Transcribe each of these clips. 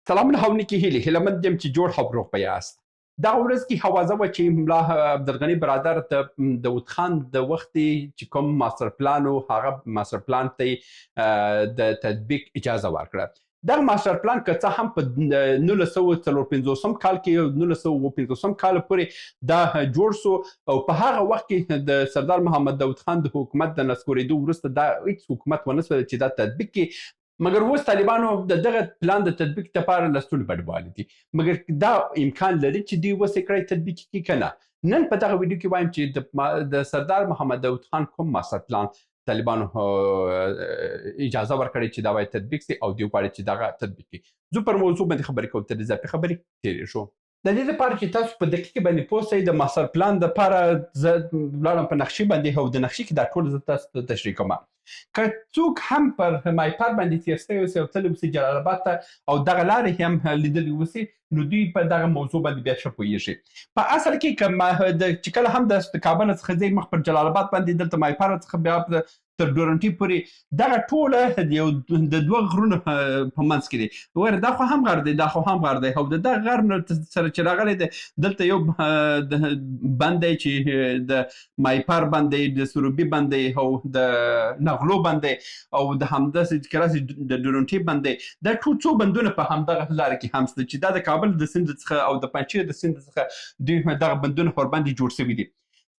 سلامونه هەونێکی هیلەمەندێم چې جوړ هەبڕۆ بەیاست. دغه ورځ کې حوازه وه چې ملا عبدالغني برادر د داود خان د وختې چې کوم ماستر پلان و هغه ماستر پلان ته د تطبیق اجازه ورکړه. دغه ماستر پلان که څه هم په 1954 کال کې 1950 کال پورې دا جوړ سو او په هغه وخت کې د سردار محمد داود خان د حکومت د نسکورېدو وروسته دا هیڅ حکومت ونه سوه چې دا تطبیق کړي. مګر اوس طالبانو د دغه پلان د تطبیق لپاره لستون بډوالې دي، مګر دا امکان لري چې دوی اوس یې کړی تطبیق کړي که نه. نن په دغه ویډیو کې وایم چې د سردار محمد داود خان کوم ماستر پلان طالبانو اجازه ورکړې چې دا باید تطبیق سي او دوی غواړي چې دغه تطبیق کړي. زه پر موضوع باندې خبرې کوم، تر اضافي خبرې تېرې شو. د دې لپاره چې تاسو په دقیق باندې پوه سئ د ماستر پلان دپاره زه ولاړم په نقشې باندې او د نقشې کې دا ټول زه تاسو ته تشریح کوم. که څوک هم پر مایپر باندې تېر سوی اوسي او تللی اوسي جلال آباد ته او دغه لارې هم لیدلې اوسي نو دوی په دغه موضوع باندې بیا ښه پوهېږي. په اصل کې چې کله هم د کابل څخه ځئ مخ پر جلال آباد باندې دلته مایپر څخه بیا تر ډورنټي پورې دغه ټوله د دوه غرونو په منځ کې دي. وایره دا خو هم غر دی، دا خو هم غر دی او د دغه غر سره چې راغلی دی دلته یو بند دی چې د مایپر بند دی، د سروبي بند دی او د نغلو بند دی او د همداسې که راسې د ډورنټي بند دی. دا ټول څو بندونه په همدغه لاره کې هم شته چې دا د کابل د سیند څخه او د پنجشیر د سیند څخه دوی دغه بندونه ورباندې جوړ شوي دي.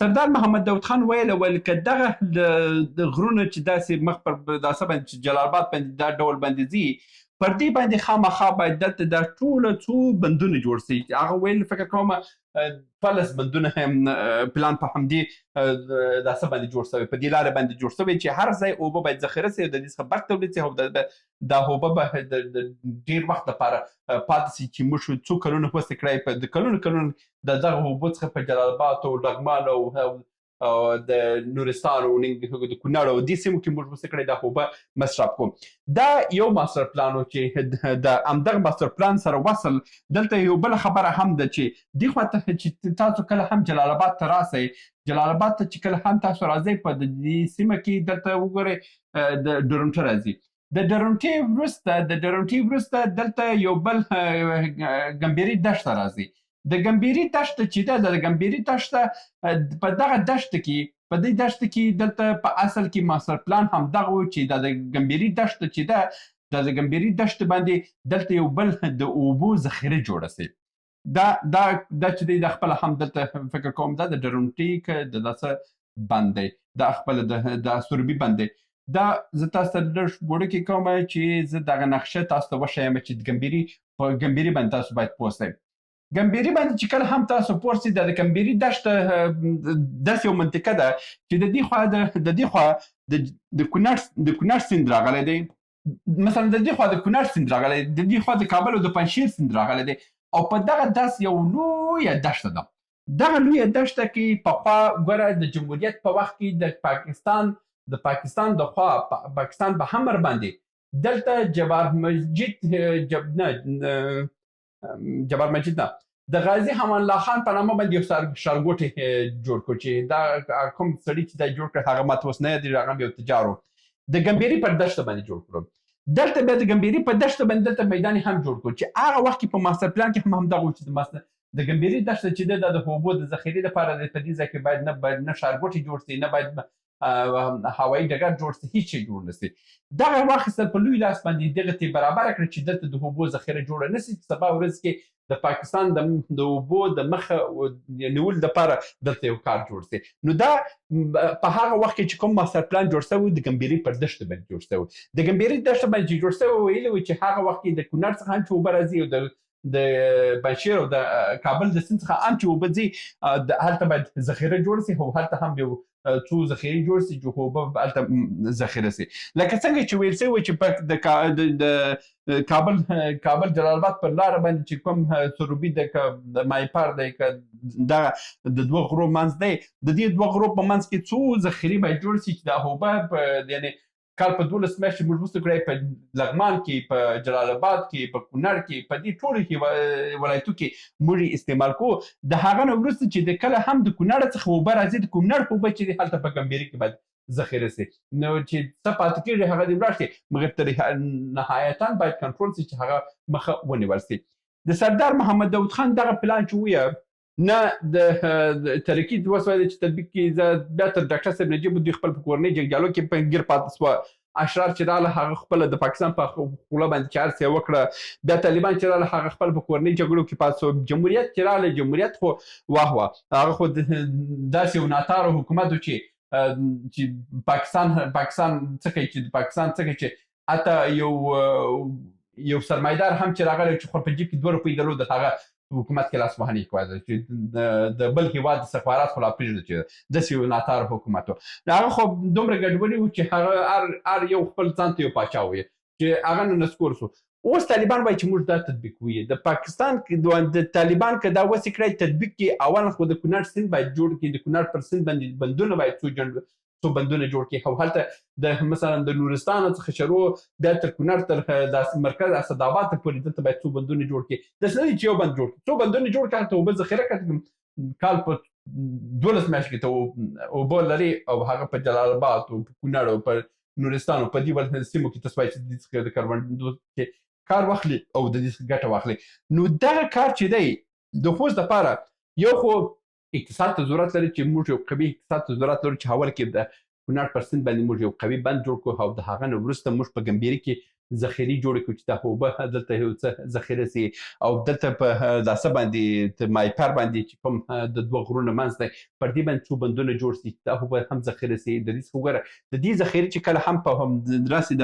سردار محمد داود خان ویل که دغه د غرونه چې داسې مخ پر داسه باندې چې جلال آباد باندې دا ډول باندې ځي پر دې باندې خامخا باید دلته دا ټوله څو بندونه جوړ شي. هغه ویل فکر کوم 15 بندونه هم پلان په همدې داسه باندې جوړ شوی، په دې لارې باندې جوړ شوی چې هر ځای اوبه باید ذخیره سي او د دې څخه برق تولید سي او دا اوبه به د ډېر وخت لپاره پاتې سي چې موږ څو کلونه وروسته کړی د کلونو د دغه اوبو څخه په جلال آباد او لغمان او د نورستان او د کونړ او دې سیمو کې موږ وروسته کړی دا اوبه مصرف کوو. دا یو ماستر پلان و چې د همدغه ماستر پلان سره وصل دلته یو بله خبره هم ده چې دې خواته چې تاسو کله هم جلال آباد ته راسئ، جلال آباد ته چې کله هم تاسو راځئ په دې سیمه کې دلته وګورئ د ډورنټه راځي. د ډورنټې وروسته دلته یو بل ګمبیري دښته راځي. د ګمبیري دښته چې ده د ګمبیري دښته په دغه دښته کې دلته په اصل کې ماستر پلان هم دغه و چې د ګمبیري دښته چې ده د ګمبیري دښته باندې دلته یو بل د اوبو ذخیره جوړه سي. دا چې دی د خپله هم دلته فکر کوم دا د ډورنټي که د داسه بند دی، دا خپله د سروبي بند دی. دا زه تاسو ته لږ وړوکې کوم چې زه دغه نقشه تاسو ته وښیم چې په ګمبیري باندې تاسو باید پوه سئ. ګمبیري باندې چې کله هم تاسو پوه سئ د ګمبیري دښته داسې یو منطقه ده چې د دې خوا د کونړ سیند راغلی دی، مثلا د دې خوا د کونړ سیند راغلی دی، د دې خوا د کابل او د پنجشیر سیند راغلی دی او په دغه داسې یو لویه دښته ده. دغه لویه دښته کې پخوا ګوره د جمهوریت په وخت کې د پاکستان د خوا پاکستان په همر باندې دلته جبار مجید نه د غازي امان الله خان په نامه باندې یو ښارګوټی جوړ کړو چې دا کوم سړي چې دا جوړ کړ هغه ماته اوس نه یادېږي، هغه یو تجار و. د ګمبیري پر دښته باندې جوړ کړو. دلته بیا د ګمبیري په دښته باندې دلته میدان هم جوړ کړو چې هغه وخت کې په ماستر پلان کې هم همدغه و چې د ګمبیري دښته چې ده د اوبو د ذخیرې لپاره په دې ځای کې باید نه ښارګوټی جوړ سي، نه باید هوایي ډګر جوړ سي، هیڅ شی جوړ نه سي. دغه واخیستل په لوی لاس باندې دغه ته برابره کړه چې دلته د اوبو ذخیره جوړه نه سي چې سبا ورځ کې د پاکستان د اوبو د مخه نیولو دپاره دلته یو کار جوړ سي. نو دا په هغه وخت کې چې کوم ماستر پلان جوړ سوی د ګمبیري پر دښته باندې جوړ سوی. د ګمبیري دښته باندې چې جوړ سوی ویلي وو چې هغه وخت کې د کونړ څخه هم چې اوبه راځي او د پنجشیر او د کابل د سیند څخه هم چې اوبه ځي هلته باید ذخیره جوړ سي او هلته هم یو څو ذخیرې جوړ سي چې اوبه هلته ذخیره سي. لکه څنګه چې ویل سوی چې د کابل جلال آباد پر لاره باندې چې کوم سروبي د مایپر دی که دغه د دوه غرو منځ دی، د دې دوه غرو په منځ کې څو ذخیرې باید جوړ سي چې دا اوبه یعنې کال په 12 میاشتې موږ وسو کړی په لغمان کې، په جلال آباد کې، په کونړ کې، په دې ټولو ولایتو کې موږ استعمال کوو. د هغه نه وروسته چې د کله هم د کونړ څخه اوبه راځي، د کونړ اوبه چې دي هلته په ګمبېري کې باید ذخیره سي. نو چې څه پاتې کېږي هغه دې ولاړ شي، مګر تر نهایتاً باید کنټرول سي چې هغه مخه ونیول سي. د سردار محمد داود خان دغه پلان چې ویه نه د ترکي وسوه چې تطبیق کې، زه بیا تر ډاکټر صاحب نجیب دوی خپل په کورنۍ جنګیالو کې په ګیر پاتې سوه. اشرار چې راغله هغه خپل د پاکستان په خوله باندې چې هر څه وکړه. بیا طالبان چې راغله هغه خپل په کورنۍ جګړو کې پاتې سو. جمهوریت چې راغله، جمهوریت خو واه واه هغه خو داسې یو ناتاره حکومت و چې پاکستان څه کوي، چې د پاکستان څه کوي چې حتی یو سرمایدار هم چې راغلی چې خو په جیب کې 2 روپۍ درلود، هغه حکومت کې لاس وهنې کوله چې د بل هېواد د سفارت خو لا پرېږده چې داسې یو ناتار حکومت و. هغه خو دومره ګډوډي و چې هغه هر یو خپل ځان ته یو پاچا وي چې هغه نه نسکور سو. اوس طالبان وایي چې موږ دا تطبیق کوو. د پاکستان د طالبان که دا وسې کړی تطبیق کې، اول خو د کونړ سیند باید جوړ کړي، د کونړ پر سیند باندې بندونه باید څو بندونه جوړ کړي، او هلته د مثلا د نورستان څخه شروع بیا تر کونړ تر د مرکز اسداباد پورې دلته باید څو بندونه جوړ کړي. داسې نه دي چې یو بند جوړ کړي، څو بندونه جوړ کړي، هلته اوبه ذخیره کړي، کال په 12 میاشتې کې ته اوبه لري، او هغه په جلال آباد او په کونړ او په نورستان او په دې بل سیمو کې تاسو وایي چې د دې څخه د کروندو کې کار واخلي او د دې څخه ګټه واخلي. نو دغه کار چې دی د خوست دپاره یو خو اقتصاد ته ضرورت لري چې موږ یو قوي اقتصاد ته ضرورت لرو چې اول کې د کونړ پر سیند باندې موږ یو قوي بند جوړ کړو، او د هغه نه وروسته موږ په ګمبېري کې ذخیرې جوړې کړو چې دا اوبه دلته یو څه ذخیره سي، او دلته په داسه باندې مایپر باندې چې کوم د 2 غرونو منځ دی پر دې باندې څو بندونه جوړ سي، دا اوبه هم ذخیره سي. د دې څخه وګوره د دې ذخیرې چې کله هم په راسي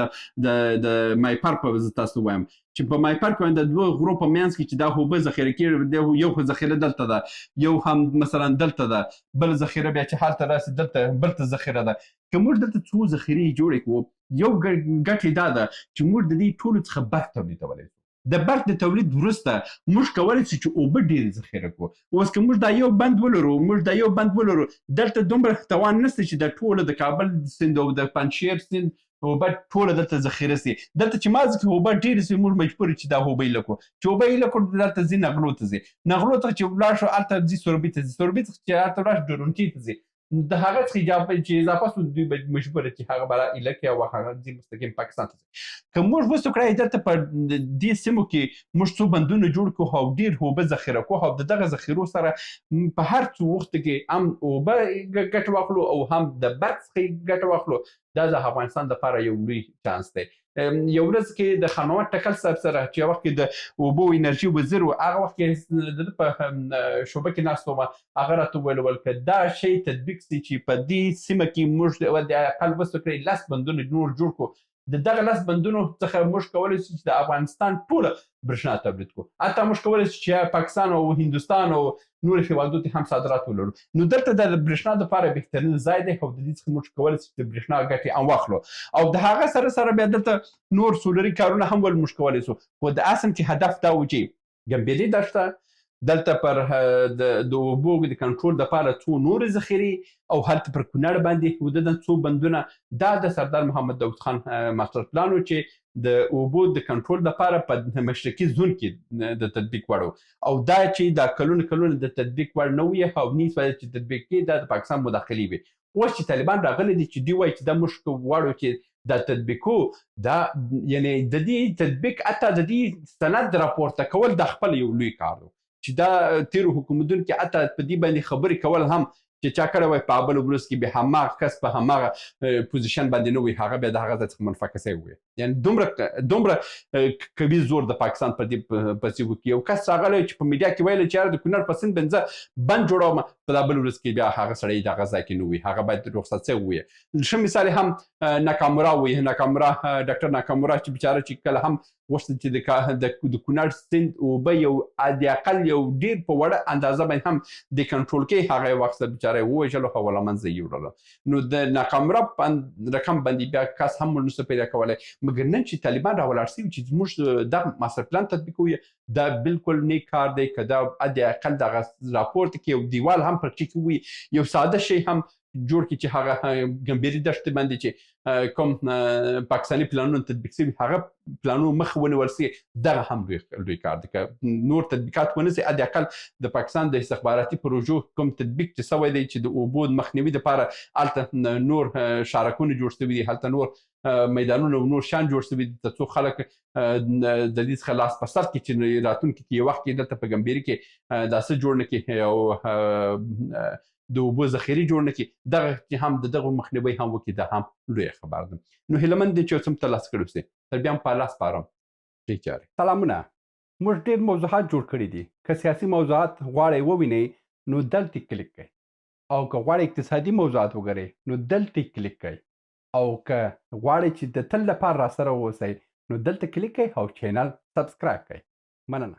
د مایپر په زه تاسو وایم چې په مایپر کې د 2 غرو په منځ کې چې دا اوبه ذخیره کېږي، یو خو ذخیره دلته ده، یو هم مثلا دلته ده، بل ذخیره بیا چې هلته راسي دلته بل ته ذخیره ده. که موږ دلته څو ذخیرې جوړې کړو، یو ګټې دا ده چې موږ د دې ټولو څخه برق تولیدولی شو. د برق د تولید وروسته موږ کولی شو چې اوبه ډېرې ذخیره کړو. اوس که موږ دا یو بند ولرو، دلته دومره توان نشته چې د ټوله د کابل سیند او د پنجشیر سیند اوبه ټوله دلته ذخیره سي. دلته چې مازې کې اوبه ډېرې سي، موږ مجبور یو چې دا اوبه یې لکو، چې اوبه یې لکو دلته ځي نغلو ته ځي، نغلو ته چې ولاړ شو هلته ځي سوربي ته ځي، سوربي څخه چې هلته ولاړ شو ډورنټي ته ځي، د هغه څخه چې اضافه سو دوی به مجبوره چې هغه به ایله کړي او هغه ځي مستقیم پاکستان ته ځي. که موږ وسو کړی دلته په دې سیمو کې موږ څو بندونه جوړ کړو او ډېر اوبه ذخیره کړو، او د دغه ذخیرو سره په هر څو وخت کې هم اوبه ګټه واخلو او هم د برق څخه ګټه واخلو، دا د افغانستان دپاره یو لوی چانس دی. یو ورځ کې د خان محمد ټکل صاحب سره چې یو وخت کې د اوبو انرژي وزیر و، هغه وخت کې د په شعبه کې ناست وم، هغه راته وویل که دا شی تطبیق سي چې په دې سیمه کې موږ د اقل وس وکړئ 10 بندونه نور جوړ کړو، د دغه 10 بندونو څخه موږ کولی شو چې د افغانستان ټوله برېښنا تولید کړو، حتی موږ کولی شو چې پاکستان او هندوستان او نور هېوادو ته هم صادرات ولرو. نو دلته د برېښنا دپاره بهترین ځای دی، او د دې څخه موږ کولی شو چې د برېښنا ګټې هم واخلو، او د هغه سره بیا دلته نور سولري کارونه هم ول موږ کولی شو. خو د اصل چې هدف دا و چې ګمبېري دښته دلته پر د اوبو د کنټرول دپاره څو نورې ذخیرې او هلته پر کونړ باندې وددن څو بندونه، دا د سردار محمد داود خان ماسټر پلان و چې د اوبو د کنټرول دپاره په مشرقي زون کې د تطبیق وړ و، او دا چې دا کلونه د تطبیق وړ نه وي او نیس باید چې تطبیق کړي دا د پاکستان مداخلې وي. اوس چې طالبان راغلي دي چې دوی وایي چې دا موږ غواړو چې دا تطبیقو، دا یعنی د دې تطبیق حتی د دې سند راپورته کول د خپل یو لوی کار و چې دا تیرو حکومتونو کې حتی په دې باندې خبرې کول هم چې چا کړی وای په بل ورځ کې به هماغه کس په هماغه پوزیشن باندې نه وي، هغه بیا د هغه ځای څخه منفکه سوی وي. یعنې دومره قوي زور د پاکستان په دې پسې وکړي. یو کس راغلی چې په میډیا کې ویل چې یاره د کونړ په سیند باندې زه بند جوړوم، په دا بل ورځ کې بیا هغه سړی د هغه ځای کې نه وي، هغه باید رخصت سوی وي. ښه مثال هم ناکامورا وي، ناکامورا ډاکټر ناکامورا چې بیچاره چې کله هم غوښتل چې د کونړ سیند اوبه یو د اقل یو ډېر په وړه اندازه باندې هم د کنټرول کې، هغه یې واخیسته بیچاره یې ووژلو او له منځه یې یوړله. نو د ناکامورا رقم باندې بیا کس هم موږ نشو پیدا کولی. مګر نن چې طالبان راولاړ سوي چې موږ دغه ماسټر پلان تطبیقوي، دا بالکل نیک کار دی. که دا د اقل دغه راپورټ کې یو دیوال هم پکې وي، یو ساده شی هم جوړ کړي چې هغه ګمبيري دښتې باندې چې کوم پاکستاني پلانونه تطبیق شوي هغه پلانونو مخ ونیول سي. دغه هم لوی کار دی که نور تطبیقات ونه سي حد اقل د پاکستان د استخباراتي پروژو کوم تطبیق چې سوی دی چې د اوبو مخنیوي دپاره هلته نور شارکونه جوړ سوي دي، هلته نور میدانونه او نور شیان جوړ سوي دي تر څو خلک د دې څخه لاس په سر کړي چې راتلونکي کې یو وخت کې دلته په ګمبيري کې داسې جوړ نه کړي او د اوبو ذخیرې جوړ نه کړي، دغه چې هم د دغو مخنیوی هم وکړي، دا هم لویه خبره ده. نو هیله مند دی چې اوس هم ترلاسه کړی اوسئ. تر بیا هم په الله سپارم. ښې چارې. سلامونه. موږ ډېر موضوعات جوړ کړي دي. که سیاسي موضوعات غواړئ ووینئ نو دلته کلیک کړئ، او که غواړئ اقتصادي موضوعات وګورئ نو دلته کلیک کړئ، او که غواړئ چې د تل لپاره راسره واوسئ نو دلته کلیک کړئ او چینل سبسکرایب کړئ. مننه.